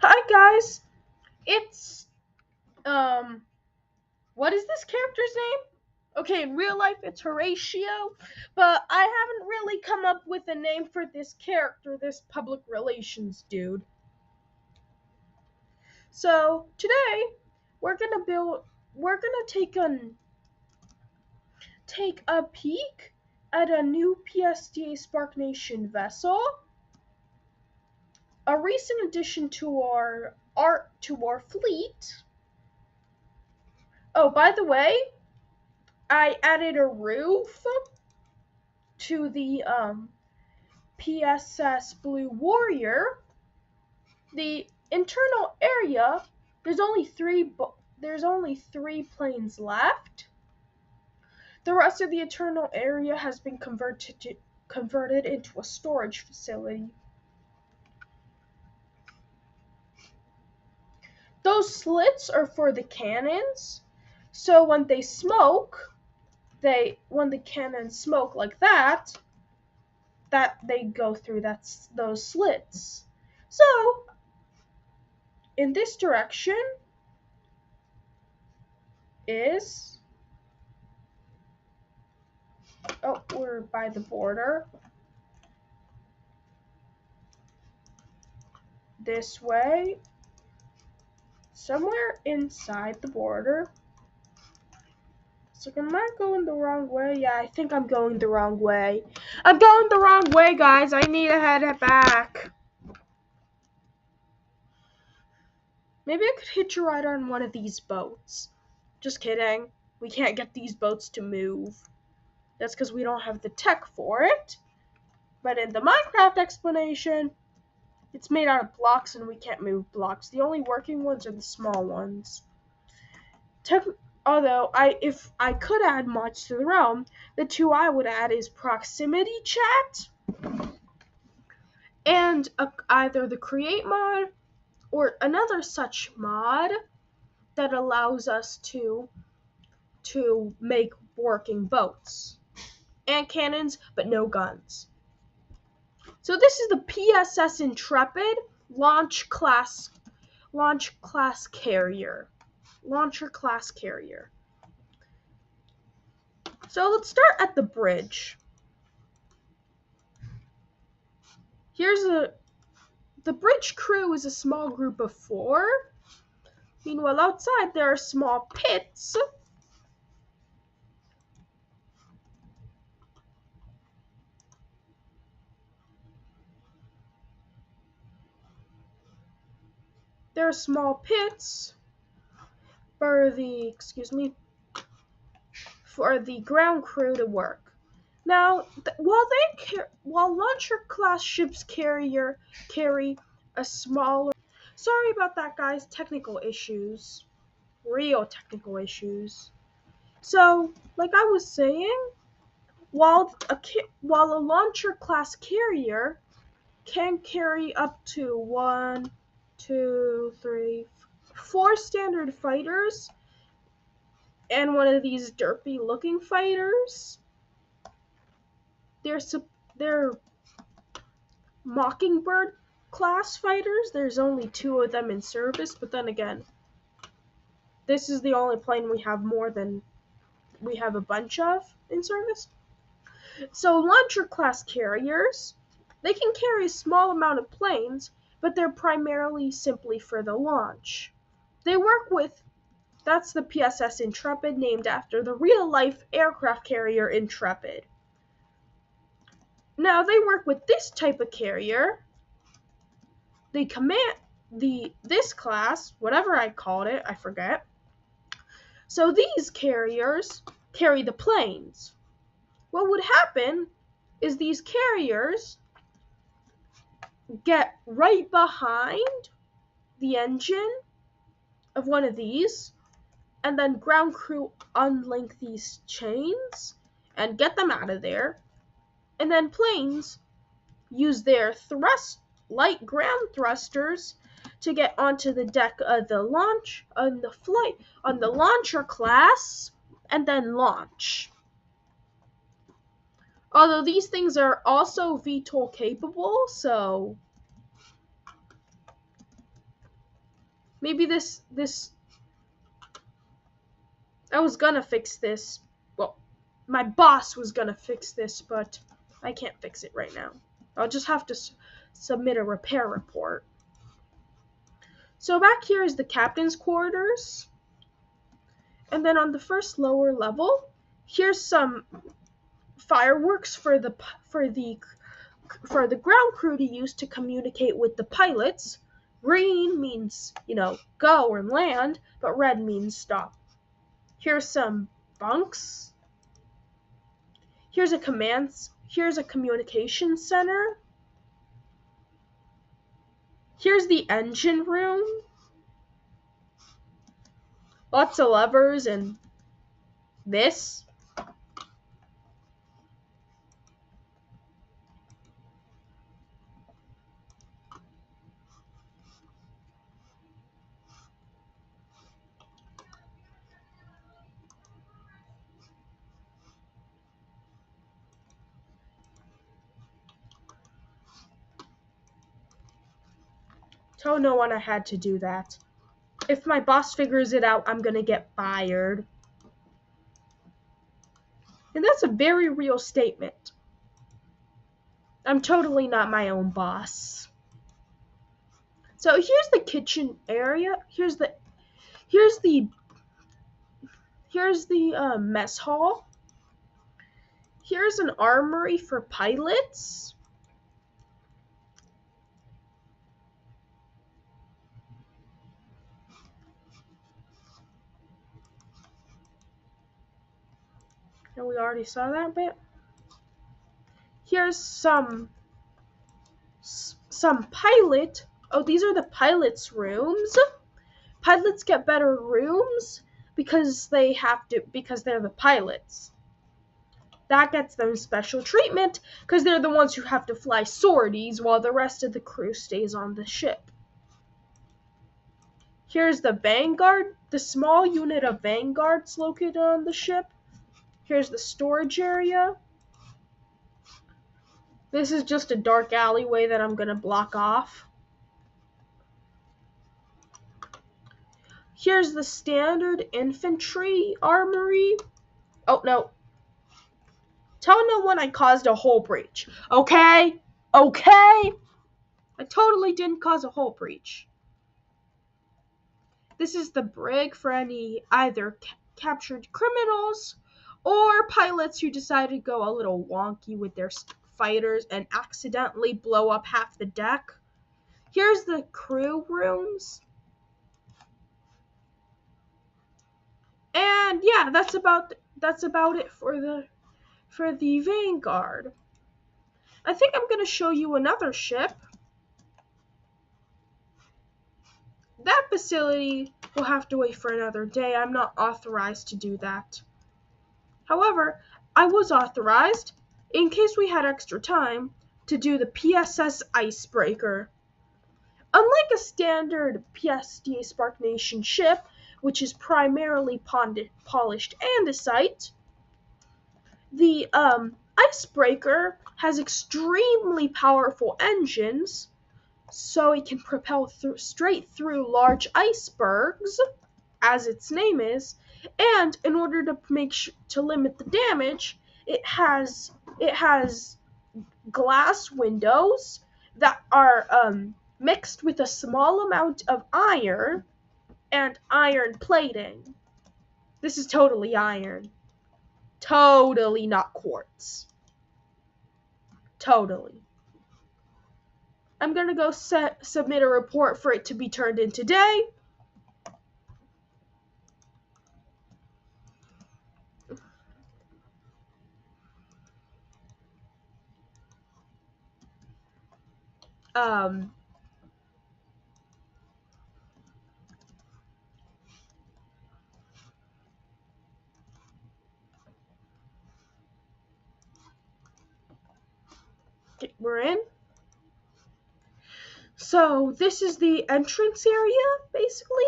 Hi guys, it's what is this character's name? Okay, in real life it's Horatio, but I haven't really come up with a name for this character, this public relations dude. So today we're gonna take a peek at a new PSDA Spark Nation vessel, a recent addition to our fleet. Oh, by the way, I added a roof to the PSS Blue Warrior. The internal area, there's only three planes left. The rest of the internal area has been converted into a storage facility. Those slits are for the cannons, so when the cannons smoke like that they go through those slits. So in this direction is we're by the border. This way, somewhere inside the border. So am I going the wrong way? Yeah, I think I'm going the wrong way. I'm going the wrong way, guys. I need to head back. Maybe I could hitch a ride on one of these boats. Just kidding. We can't get these boats to move. That's because we don't have the tech for it. But in the Minecraft explanation, it's made out of blocks and we can't move blocks. The only working ones are the small ones. Although, if I could add mods to the realm, the two I would add is proximity chat and either the create mod or another such mod that allows us to make working boats and cannons, but no guns. So this is the PSS Intrepid launcher class carrier. So let's start at the bridge. The bridge crew is a small group of 4. Meanwhile, outside there are small pits. There are small pits for the ground crew to work. Now, while launcher class ships carry a smaller. Sorry about that, guys. Technical issues, real technical issues. So, like I was saying, while a launcher class carrier can carry up to 1, 2, 3, 4 standard fighters and one of these derpy looking fighters. They're Mockingbird class fighters. There's only 2 of them in service, but then again, this is the only plane we have a bunch of in service. So launcher class carriers, they can carry a small amount of planes, but they're primarily simply for the launch. That's the PSS Intrepid, named after the real-life aircraft carrier Intrepid. Now, they work with this type of carrier. This class, whatever I called it, I forget. So these carriers carry the planes. What would happen is these carriers get right behind the engine of one of these, and then ground crew unlink these chains and get them out of there, and then planes use their light ground thrusters to get onto the deck of the launcher class, and then launch. Although these things are also VTOL capable, so Maybe this I was gonna fix this. Well, my boss was gonna fix this, but I can't fix it right now. I'll just have to submit a repair report. So back here is the captain's quarters. And then on the first lower level, here's some fireworks for the ground crew to use to communicate with the pilots. Green means, go or land, but red means stop. Here's some bunks. Here's a communication center. Here's the engine room. Lots of levers and this. Tell no one I had to do that. If my boss figures it out, I'm gonna get fired. And that's a very real statement. I'm totally not my own boss. So here's the kitchen area. Here's the mess hall. Here's an armory for pilots. And we already saw that bit. Here's some pilot. Oh, these are the pilots' rooms. Pilots get better rooms because they're the pilots. That gets them special treatment because they're the ones who have to fly sorties while the rest of the crew stays on the ship. Here's the Vanguard, the small unit of Vanguards located on the ship. Here's the storage area. This is just a dark alleyway that I'm going to block off. Here's the standard infantry armory. Oh, no. Tell no one I caused a hull breach. Okay? Okay? I totally didn't cause a hull breach. This is the brig for any either captured criminals or pilots who decide to go a little wonky with their fighters and accidentally blow up half the deck. Here's the crew rooms. And yeah, that's about it for the Vanguard. I think I'm going to show you another ship. That facility will have to wait for another day. I'm not authorized to do that. However, I was authorized, in case we had extra time, to do the PSS Icebreaker. Unlike a standard PSDA Spark Nation ship, which is primarily polished andesite, the Icebreaker has extremely powerful engines, so it can propel straight through large icebergs, as its name is, and in order to limit the damage, it has glass windows that are mixed with a small amount of iron and iron plating. This is totally iron. Totally not quartz. Totally. I'm gonna go submit a report for it to be turned in today. Okay, we're in. So this is the entrance area, basically.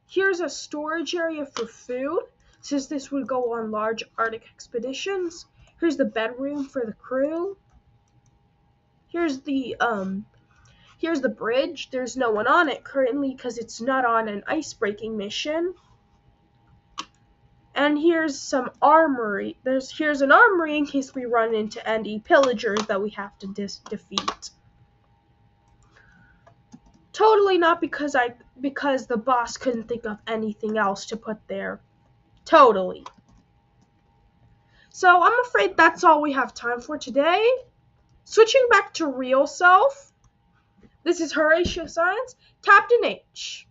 Here's a storage area for food, since this would go on large Arctic expeditions. Here's the bedroom for the crew. Here's the Here's the bridge. There's no one on it currently because it's not on an ice-breaking mission. And here's some armory. Here's an armory in case we run into any pillagers that we have to defeat. Totally not because the boss couldn't think of anything else to put there. Totally. So I'm afraid that's all we have time for today. Switching back to real self. This is Horatio Science, Captain H.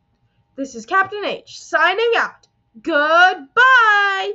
This is Captain H signing out. Goodbye!